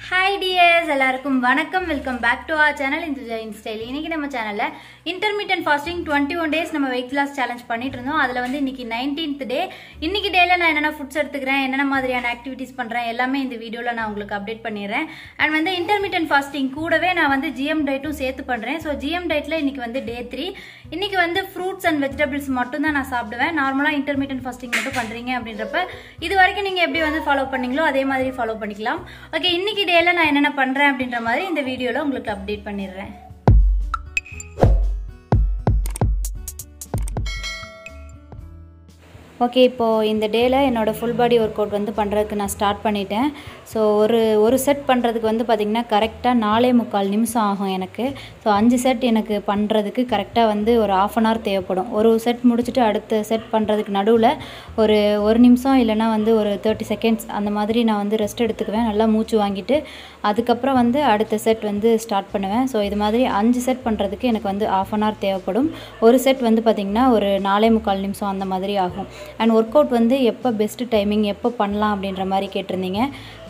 Hi dears, எல்லாருக்கும் வணக்கம். Welcome back to our channel Indujha Style. இன்னைக்கு நம்ம சேனல்ல intermittent fasting 21 days நம்ம weight loss challenge பண்ணிட்டு இருந்தோம். அதுல வந்து இன்னைக்கு 19th day. இன்னைக்கு டேல நான் என்னென்ன ஃபுட்ஸ் எடுத்துக்கிறேன், என்னென்ன மாதிரியான ஆக்டிவிட்டீஸ் பண்றேன் எல்லாமே இந்த வீடியோல நான் உங்களுக்கு அப்டேட் பண்ணிறேன். அண்ட் வந்து intermittent fasting கூடவே நான் வந்து GM டயட்டும் சேர்த்து பண்றேன். சோ GM டயட்ல இன்னைக்கு வந்து day 3. இன்னைக்கு வந்து fruits and vegetables மட்டும் தான் நான் சாப்பிடுவேன். நார்மலா intermittent fasting மட்டும் பண்றீங்க அப்படின்றப்ப இது வரைக்கும் நீங்க எப்படி வந்து ஃபாலோ பண்ணீங்களோ அதே மாதிரி ஃபாலோ பண்ணிக்கலாம். ஓகே, இன்னைக்கு டேல நான் என்னென்ன பண்றேன் அப்படின்ற மாதிரி இந்த வீடியோல உங்களுக்கு அப்டேட் பண்ணிடுறேன். ஓகே, இப்போது இந்த டேல என்னோடய ஃபுல் பாடி ஒர்க் அவுட் வந்து பண்ணுறதுக்கு நான் ஸ்டார்ட் பண்ணிட்டேன். ஸோ ஒரு செட் பண்ணுறதுக்கு வந்து பார்த்திங்கன்னா கரெக்டாக 4.25 நிமிஷம் ஆகும் எனக்கு. ஸோ 5 செட் எனக்கு பண்ணுறதுக்கு கரெக்டாக வந்து ஒரு 1/2 hour தேவைப்படும். ஒரு செட் முடிச்சுட்டு அடுத்த செட் பண்ணுறதுக்கு நடுவில் ஒரு நிமிஷம் இல்லைனா வந்து ஒரு 30 seconds அந்த மாதிரி நான் வந்து ரெஸ்ட் எடுத்துக்குவேன். நல்லா மூச்சு வாங்கிட்டு அதுக்கப்புறம் வந்து அடுத்த செட் வந்து ஸ்டார்ட் பண்ணுவேன். ஸோ இது மாதிரி 5 செட் பண்ணுறதுக்கு எனக்கு வந்து 1/2 hour தேவைப்படும். ஒரு செட் வந்து பார்த்திங்கன்னா ஒரு 4.25 நிமிஷம் அந்த மாதிரி ஆகும். அண்ட் ஒர்க் அவுட் வந்து எப்போ பெஸ்ட்டு டைமிங் எப்போ பண்ணலாம் அப்படின்ற மாதிரி கேட்டிருந்தீங்க.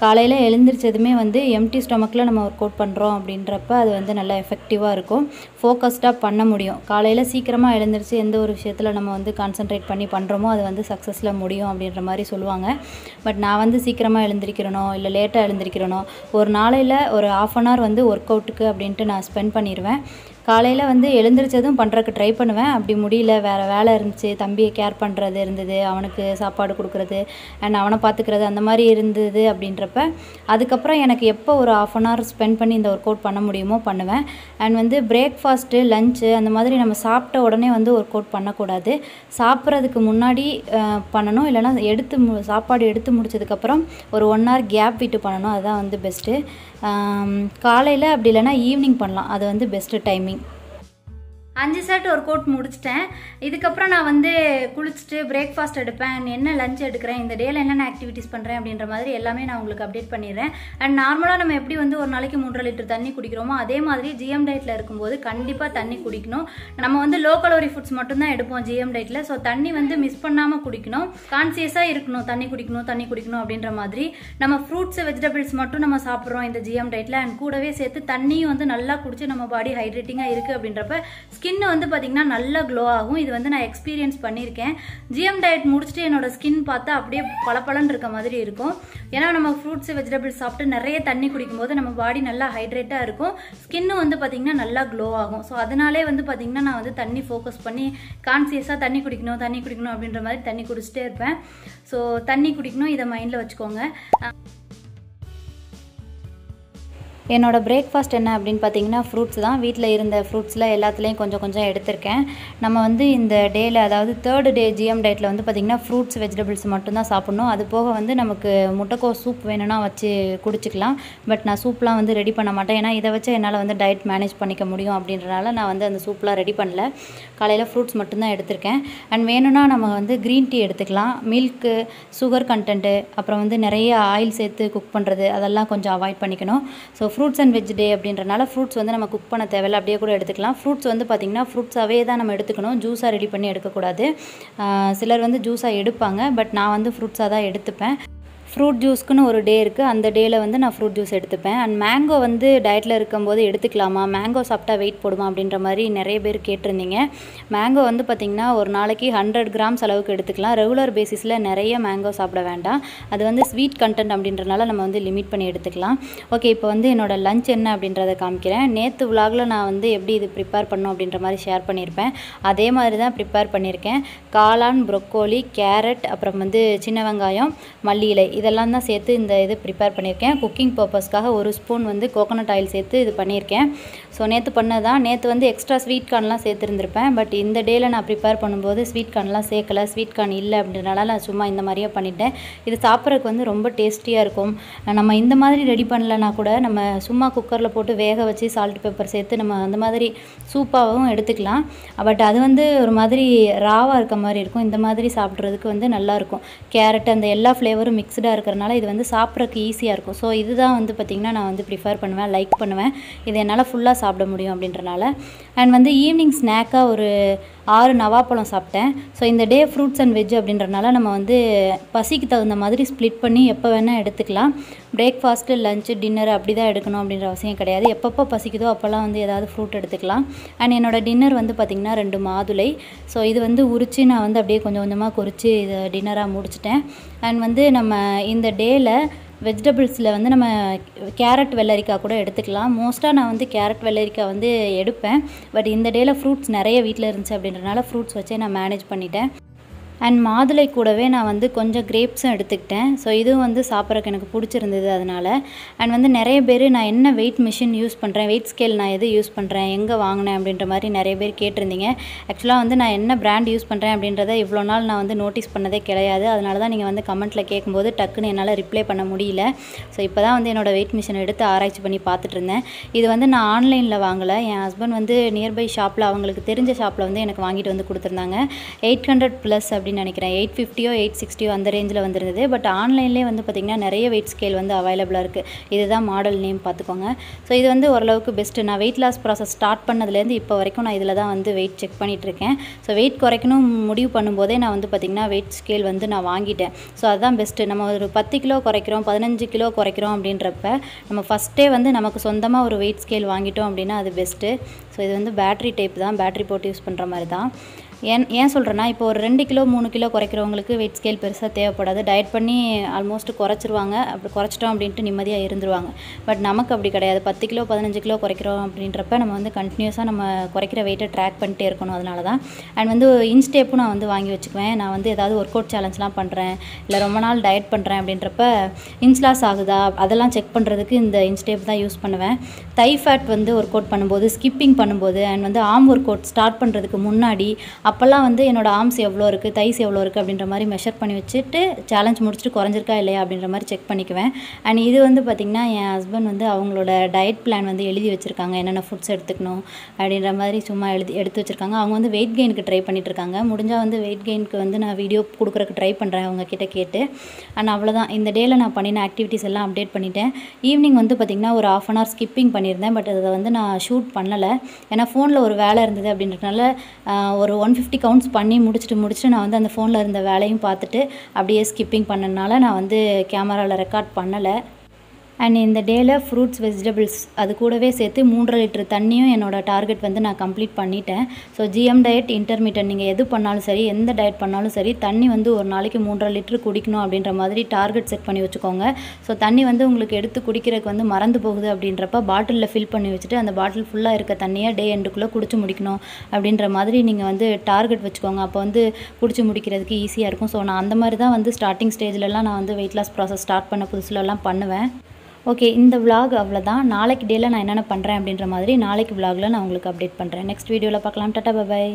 காலையில் எழுந்திரிச்சதுமே வந்து எம்டி ஸ்டொமக்கில் நம்ம ஒர்க் அவுட் பண்ணுறோம் அப்படின்றப்ப அது வந்து நல்லா எஃபெக்டிவாக இருக்கும், ஃபோக்கஸ்டாக பண்ண முடியும். காலையில் சீக்கிரமாக எழுந்திரிச்சு எந்த ஒரு விஷயத்தில் நம்ம வந்து கான்சென்ட்ரேட் பண்ணி பண்ணுறோமோ அது வந்து சக்ஸஸில் முடியும் அப்படின்ற மாதிரி சொல்லுவாங்க. பட் நான் வந்து சீக்கிரமாக எழுந்திரிக்கிறனோ இல்லை லேட்டாக எழுந்திரிக்கிறனோ ஒரு நாளையில் ஒரு 1/2 hour வந்து ஒர்க் அவுட்டுக்கு அப்படின்ட்டு நான் ஸ்பெண்ட் பண்ணிடுவேன். காலையில் வந்து எழுந்திரிச்சதும் பண்ணுறதுக்கு ட்ரை பண்ணுவேன். அப்படி முடியல, வேறு வேலை இருந்துச்சு, தம்பியை கேர் பண்ணுறது இருந்தது, அவனுக்கு சாப்பாடு கொடுக்குறது அண்ட் அவனை பார்த்துக்கிறது அந்த மாதிரி இருந்தது அப்படின்றப்ப அதுக்கப்புறம் எனக்கு எப்போ ஒரு 1/2 hour ஸ்பெண்ட் பண்ணி இந்த ஒர்க் அவுட் பண்ண முடியுமோ பண்ணுவேன். அண்ட் வந்து பிரேக்ஃபாஸ்ட்டு லஞ்சு அந்த மாதிரி நம்ம சாப்பிட்ட உடனே வந்து ஒர்க் அவுட் பண்ணக்கூடாது. சாப்பிட்றதுக்கு முன்னாடி பண்ணணும், இல்லைனா சாப்பாடு எடுத்து முடிச்சதுக்கப்புறம் ஒரு 1 hour கேப் விட்டு பண்ணணும். அதுதான் வந்து பெஸ்ட்டு. காலையில் அப்படி இல்லைனா ஈவினிங் பண்ணலாம், அது வந்து best timing. 5 set work out முடிச்சிட்டேன். இதுக்கப்புறம் நான் வந்து குளிச்சுட்டு பிரேக்ஃபாஸ்ட் எடுப்பேன், என்ன லஞ்ச் எடுக்கிறேன், இந்த டேல என்னென்ன ஆக்டிவிட்டீஸ் பண்ணுறேன் அப்படின்ற மாதிரி எல்லாமே நான் உங்களுக்கு அப்டேட் பண்ணிடுறேன். அண்ட் நார்மலாக நம்ம எப்படி வந்து ஒரு நாளைக்கு 3.5 லிட்டர் தண்ணி குடிக்கிறோமோ அதே மாதிரி ஜிஎம் டயட்டில் இருக்கும்போது கண்டிப்பாக தண்ணி குடிக்கணும். நம்ம வந்து லோ கலோரி ஃபுட்ஸ் மட்டும்தான் எடுப்போம் ஜிஎம் டயட்டில். ஸோ தண்ணி வந்து மிஸ் பண்ணாமல் குடிக்கணும், கான்சியஸாக இருக்கணும், தண்ணி குடிக்கணும் அப்படின்ற மாதிரி. நம்ம ஃப்ரூட்ஸ் வெஜிடபிள்ஸ் மட்டும் நம்ம சாப்பிட்றோம் இந்த ஜிஎம் டயட்டில். அண்ட் கூடவே சேர்த்து தண்ணியும் வந்து நல்லா குடிச்சு நம்ம பாடி ஹைட்ரேட்டிங்காக இருக்குது அப்படின்றப்ப ஸ்கின் வந்து பார்த்தீங்கன்னா நல்லா க்ளோ ஆகும். இது வந்து நான் எக்ஸ்பீரியன்ஸ் பண்ணியிருக்கேன். ஜிஎம் டயட் முடிச்சுட்டு என்னோட ஸ்கின் பார்த்தா அப்படியே பளபளன்னு இருக்க மாதிரி இருக்கும். ஏன்னா நம்ம ஃப்ரூட்ஸ் வெஜிடபிள்ஸ் சாப்பிட்டு நிறைய தண்ணி குடிக்கும்போது நம்ம பாடி நல்லா ஹைட்ரேட்டாக இருக்கும், ஸ்கின்னும் வந்து பார்த்தீங்கன்னா நல்லா க்ளோ ஆகும். ஸோ அதனாலே வந்து பார்த்தீங்கன்னா நான் வந்து தண்ணி ஃபோக்கஸ் பண்ணி கான்சியஸாக தண்ணி குடிக்கணும் அப்படின்ற மாதிரி தண்ணி குடிச்சிட்டே இருப்பேன். ஸோ தண்ணி குடிக்கணும், இதை மைண்டில் வச்சுக்கோங்க. என்னோட பிரேக்ஃபாஸ்ட் என்ன அப்படின்னு பார்த்தீங்கன்னா ஃப்ரூட்ஸ் தான். வீட்டில் இருந்த ஃப்ரூட்ஸில் எல்லாத்துலேயும் கொஞ்சம் எடுத்திருக்கேன். நம்ம வந்து இந்த டேயில் அதாவது 3rd டே ஜிஎம் டயட்டில் வந்து பார்த்திங்கன்னா ஃப்ரூட்ஸ் வெஜிடபிள்ஸ் மட்டும்தான் சாப்பிட்ணும். அது போக வந்து நமக்கு முட்டைக்கோஸ் சூப் வேணும்னா வச்சு குடிச்சிக்கலாம். பட் நான் சூப்லாம் வந்து ரெடி பண்ண மாட்டேன், ஏன்னா இதை வச்சு என்னால் வந்து டயட் மேனேஜ் பண்ணிக்க முடியும் அப்படின்றனால நான் வந்து அந்த சூப்லாம் ரெடி பண்ணல. காலையில் ஃப்ரூட்ஸ் மட்டும்தான் எடுத்திருக்கேன். அண்ட் வேணும்னா நம்ம வந்து க்ரீன் டீ எடுத்துக்கலாம். மில்க்கு, சுகர் கண்டென்ட்டு, அப்புறம் வந்து நிறைய ஆயில் சேர்த்து குக் பண்ணுறது அதெல்லாம் கொஞ்சம் அவாய்ட் பண்ணிக்கணும். ஸோ ஃப்ரூட்ஸ் அண்ட் வெஜ் டே அப்படின்றனால ஃப்ரூட்ஸ் வந்து நம்ம குக் பண்ண தேவையில்லை, அப்படியே கூட எடுத்துக்கலாம். ஃப்ரூட்ஸ் வந்து பார்த்திங்கன்னா ஃப்ரூட்ஸாகவே தான் நம்ம எடுத்துக்கணும், ஜூஸாக ரெடி பண்ணி எடுக்கக்கூடாது. சிலர் வந்து ஜூஸாக எடுப்பாங்க, பட் நான் வந்து ஃப்ரூட்ஸாக தான் எடுத்துப்பேன். ஃப்ரூட் ஜூஸ்க்குன்னு ஒரு டே இருக்குது, அந்த டேயில் வந்து நான் ஃப்ரூட் ஜூஸ் எடுத்துப்பேன். அண்ட் மேங்கோ வந்து டயட்டில் இருக்கும்போது எடுத்துக்கலாமா, மேங்கோ சாப்பிட்டா வெயிட் போடுமா அப்படின்ற மாதிரி நிறைய பேர் கேட்டிருந்தீங்க. மேங்கோ வந்து பார்த்திங்கன்னா ஒரு நாளைக்கு 100 grams அளவுக்கு எடுத்துக்கலாம். ரெகுலர் பேசிஸில் நிறைய மேங்கோ சாப்பிட வேண்டாம், அது வந்து ஸ்வீட் கண்டென்ட் அப்படின்றனால நம்ம வந்து லிமிட் பண்ணி எடுத்துக்கலாம். ஓகே, இப்போ வந்து என்னோடய லஞ்ச் என்ன அப்படின்றத காமிக்கிறேன். நேற்று விலாகில் நான் வந்து எப்படி இது ப்ரிப்பேர் பண்ணோம் அப்படின்ற மாதிரி ஷேர் பண்ணியிருப்பேன், அதே மாதிரி தான் ப்ரிப்பேர் பண்ணியிருக்கேன். காளான், ப்ரொக்கோலி, கேரட், அப்புறம் வந்து சின்ன வெங்காயம், மல்லி இலை இதெல்லாம் தான் சேர்த்து இந்த இது ப்ரிப்பேர் பண்ணியிருக்கேன். குக்கிங் பர்பஸ்க்காக 1 ஸ்பூன் வந்து கோகோனட் ஆயில் சேர்த்து இது பண்ணியிருக்கேன். ஸோ நேற்று பண்ணதான். நேற்று வந்து எக்ஸ்ட்ரா ஸ்வீட் கார்ன்லாம் சேர்த்துருந்துருப்பேன், பட் இந்த டேயில் நான் ப்ரிப்பேர் பண்ணும்போது ஸ்வீட் கார்ன்லாம் சேர்க்கலை, ஸ்வீட் கார்ன் இல்லை அப்படின்றனால நான் சும்மா இந்த மாதிரியே பண்ணிட்டேன். இது சாப்பிட்றதுக்கு வந்து ரொம்ப டேஸ்டியாக இருக்கும். நம்ம இந்த மாதிரி ரெடி பண்ணலன்னா கூட நம்ம சும்மா குக்கரில் போட்டு வேக வச்சு சால்ட் பெப்பர் சேர்த்து நம்ம அந்த மாதிரி சூப்பாகவும் எடுத்துக்கலாம். பட் அது வந்து ஒரு மாதிரி ராவாக இருக்க மாதிரி இருக்கும். இந்த மாதிரி சாப்பிட்றதுக்கு வந்து நல்லாயிருக்கும். கேரட் அந்த எல்லா ஃப்ளேவரும் மிக்ஸ்டாக இருக்கிறனால இது வந்து சாப்பிட்றதுக்கு ஈஸியாக இருக்கும். ஸோ இதுதான் வந்து பார்த்திங்கன்னா நான் வந்து ப்ரிஃபர் பண்ணுவேன், லைக் பண்ணுவேன். இது என்னால் ஃபுல்லாக சாப்பிட முடியும் அப்படின்றனால. அண்ட் வந்து ஈவினிங் ஸ்நாக்காக ஒரு 6 நவாப்பழம் சாப்பிட்டேன். ஸோ இந்த டே ஃப்ரூட்ஸ் அண்ட் வெஜ் அப்படின்றனால நம்ம வந்து பசிக்கு தகுந்த மாதிரி ஸ்ப்ளிட் பண்ணி எப்போ வேணால் எடுத்துக்கலாம். பிரேக்ஃபாஸ்ட்டு, லஞ்சு, டின்னர் அப்படி தான் எடுக்கணும் அப்படின்ற அவசியம் கிடையாது. எப்பப்போ பசிக்குதோ அப்போல்லாம் வந்து ஏதாவது ஃப்ரூட் எடுத்துக்கலாம். அண்ட் என்னோடய டின்னர் வந்து பார்த்திங்கன்னா 2 மாதுளை. ஸோ இது வந்து உரித்து நான் வந்து அப்படியே கொஞ்சம் கொஞ்சமாக குறித்து இதை டின்னராக முடிச்சிட்டேன். அண்ட் வந்து நம்ம இந்த டேயில் வெஜிடபிள்ஸில் வந்து நம்ம கேரட், வெள்ளரிக்காய் கூட எடுத்துக்கலாம். மோஸ்ட்டாக நான் வந்து கேரட், வெள்ளரிக்காய் வந்து எடுப்பேன். பட் இந்த டேயில் ஃப்ரூட்ஸ் நிறைய வீட்டில் இருந்துச்சு அப்படின்றனால ஃப்ரூட்ஸ் வச்சே நான் மேனேஜ் பண்ணிட்டேன். அண்ட் மாதுளை கூடவே நான் வந்து கொஞ்சம் கிரேப்ஸும் எடுத்துக்கிட்டேன். ஸோ இதுவும் வந்து சாப்பிட்றதுக்கு எனக்கு பிடிச்சிருந்தது அதனால். அண்ட் வந்து நிறைய பேர் நான் என்ன வெயிட் மிஷின் யூஸ் பண்ணுறேன், வெயிட் ஸ்கேல் நான் எது யூஸ் பண்ணுறேன், எங்கே வாங்கினேன் அப்படின்ற மாதிரி நிறைய பேர் கேட்டிருந்தீங்க. ஆக்சுவலாக வந்து நான் என்ன பிராண்ட் யூஸ் பண்ணுறேன் அப்படின்றத இவ்வளோ நாள் நான் வந்து நோட்டீஸ் பண்ணதே கிடையாது. அதனால தான் நீங்கள் வந்து கமெண்ட்டில் கேட்கும்போது டக்குன்னு என்னால் ரிப்ளை பண்ண முடியல. ஸோ இப்போ தான் வந்து என்னோடய வெயிட் மிஷின் எடுத்து ஆராய்ச்சி பண்ணி பார்த்துட்டு இருந்தேன். இது வந்து நான் ஆன்லைனில் வாங்கலை. என் ஹஸ்பண்ட் வந்து நியர்பை ஷாப்பில் அவங்களுக்கு தெரிஞ்ச ஷாப்பில் வந்து எனக்கு வாங்கிட்டு வந்து கொடுத்துருந்தாங்க. 800+ அப்படின்னு நினைக்கிறேன். 850 860 அந்த ரேஞ்சில் வந்துருந்தது. பட் ஆன்லைன்லேயே வந்து பார்த்திங்கன்னா நிறைய வெயிட் ஸ்கேல் வந்து அவைலபிளாக இருக்குது. இதுதான் மாடல் நேம் பார்த்துக்கோங்க. ஸோ இது வந்து ஓரளவுக்கு பெஸ்ட்டு. நான் வெயிட் லாஸ் ப்ராசஸ் ஸ்டார்ட் பண்ணதுலேருந்து இப்போ வரைக்கும் நான் இதில் தான் வந்து வெயிட் செக் பண்ணிகிட்ருக்கேன். ஸோ வெயிட் குறைக்கணும் முடிவு பண்ணும்போதே நான் வந்து பார்த்திங்கன்னா வெயிட் ஸ்கேல் வந்து நான் வாங்கிட்டேன். ஸோ அதுதான் பெஸ்ட்டு. நம்ம ஒரு 10 கிலோ குறைக்கிறோம், 15 கிலோ குறைக்கிறோம் அப்படின்றப்ப நம்ம ஃபஸ்ட்டே வந்து நமக்கு சொந்தமாக ஒரு வெயிட் ஸ்கேல் வாங்கிட்டோம் அப்படின்னா அது பெஸ்ட்டு. ஸோ இது வந்து பேட்ரி டைப் தான், பேட்ரி போட்டு யூஸ் பண்ணுற மாதிரி தான். ஏன் சொல்கிறேன்னா, இப்போ ஒரு 2 கிலோ 3 கிலோ குறைக்கிறவங்களுக்கு வெயிட் ஸ்கேல் பெருசாக தேவைப்படாது. டயட் பண்ணி ஆல்மோஸ்ட் குறைச்சிருவாங்க. அப்படி குறைச்சிட்டோம் அப்படின்ட்டு நிம்மதியாக இருந்துருவாங்க. பட் நமக்கு அப்படி கிடையாது. 10 கிலோ 15 கிலோ குறைக்கிறோம் அப்படின்றப்ப நம்ம வந்து கண்டினியூஸாக நம்ம குறைக்கிற வெயிட்டை ட்ராக் பண்ணிட்டே இருக்கணும். அதனால தான். அண்ட் வந்து இன்ஸ்டேப்பும் நான் வந்து வாங்கி வச்சுக்குவேன். நான் வந்து ஏதாவது ஒர்க் அவுட் சேலஞ்ச்லாம் பண்ணுறேன், இல்லை ரொம்ப நாள் டயட் பண்ணுறேன் அப்படின்றப்ப இன்ஸ்லாஸ் ஆகுதா அதெல்லாம் செக் பண்ணுறதுக்கு இந்த இன்ஸ்டேப் தான் யூஸ் பண்ணுவேன். தை ஃபேட் வந்து ஒர்க் அவுட் பண்ணும்போது, ஸ்கிப்பிங் பண்ணும்போது, அண்ட் வந்து ஆர்ம் ஒர்க் அவுட் ஸ்டார்ட் பண்ணுறதுக்கு முன்னாடி அப்போல்லாம் வந்து என்னோடய ஆர்ம்ஸ் எவ்வளோ இருக்குது, தைஸ் எவ்வளோ இருக்குது அப்படின்ற மாதிரி மெஷர் பண்ணி வச்சுட்டு சேலஞ்ச் முடிச்சுட்டு குறைஞ்சிருக்கா இல்லையா அப்படின்ற மாதிரி செக் பண்ணிக்குவேன். அண்ட் இது வந்து பார்த்திங்கன்னா என் ஹஸ்பண்ட் வந்து அவங்களோட டயட் பிளான் வந்து எழுதி வச்சுருக்காங்க. என்னென்ன ஃபுட்ஸ் எடுத்துக்கணும் அப்படின்ற மாதிரி சும்மா எடுத்து வச்சுருக்காங்க. அவங்க வந்து வெயிட் கெயினுக்கு ட்ரை பண்ணிகிட்ருக்காங்க. முடிஞ்சால் வந்து வெயிட் கெயினுக்கு வந்து நான் வீடியோ கொடுக்குறக்கு ட்ரை பண்ணுறேன் அவங்கக்கிட்ட கேட்டு. அண்ட் அவ்வளோதான். இந்த டேயில் நான் பண்ணின ஆக்டிவிட்டீஸ் எல்லாம் அப்டேட் பண்ணிட்டேன். ஈவினிங் வந்து பார்த்திங்கன்னா ஒரு 1/2 hour ஸ்கிப்பிங் பண்ணியிருந்தேன். பட் அதை வந்து நான் ஷூட் பண்ணலை. ஏன்னா ஃபோனில் ஒரு வேலை இருந்தது அப்படின்றதுனால ஒரு 150 கவுண்ட்ஸ் பண்ணி முடிச்சுட்டு நான் வந்து அந்த ஃபோனில் இருந்த வேலையும் பார்த்துட்டு அப்படியே ஸ்கிப்பிங் பண்ணனால நான் வந்து கேமராவில் ரெக்கார்ட் பண்ணலை. அண்ட் இந்த டேயில் ஃப்ரூட்ஸ், வெஜிடபிள்ஸ் அது கூடவே சேர்த்து 3.5 லிட்டர் தண்ணியும் என்னோடய டார்கெட் வந்து நான் கம்ப்ளீட் பண்ணிட்டேன். ஸோ GM டயட், இன்டர்மீடியன்ட் நீங்கள் எது பண்ணாலும் சரி, எந்த டயட் பண்ணாலும் சரி, தண்ணி வந்து ஒரு நாளைக்கு 3.5 லிட்டர் குடிக்கணும் அப்படின்ற மாதிரி டார்கெட் செட் பண்ணி வச்சுக்கோங்க. ஸோ தண்ணி வந்து உங்களுக்கு எடுத்து குடிக்கிறதுக்கு வந்து மறந்து போகுது அப்படின்றப்ப பாட்டிலில் ஃபில் பண்ணி வச்சுட்டு அந்த பாட்டில் ஃபுல்லாக இருக்க தண்ணியை டே எண்டுக்குள்ளே குடிச்சு முடிக்கணும் அப்படின்ற மாதிரி நீங்கள் வந்து டார்கெட் வச்சுக்கோங்க. அப்போ வந்து குடிச்சு முடிக்கிறதுக்கு ஈஸியாக இருக்கும். ஸோ நான் அந்த மாதிரி தான் வந்து ஸ்டார்டிங் ஸ்டேஜ்லலாம் நான் வந்து வெயிட் லாஸ் ப்ராசஸ் ஸ்டார்ட் பண்ண புதுசுலலாம் பண்ணுவேன். ஓகே, இந்த விலாக் அவ்வளோதான். நாளைக்கு டேயில் நான் என்னென்ன பண்ணுறேன் அப்படின்ற மாதிரி நாளைக்கு விலாகில் நான் உங்களுக்கு அப்டேட் பண்ணுறேன். நெக்ஸ்ட் வீடியோவில் பார்க்கலாம். Tata, bye bye.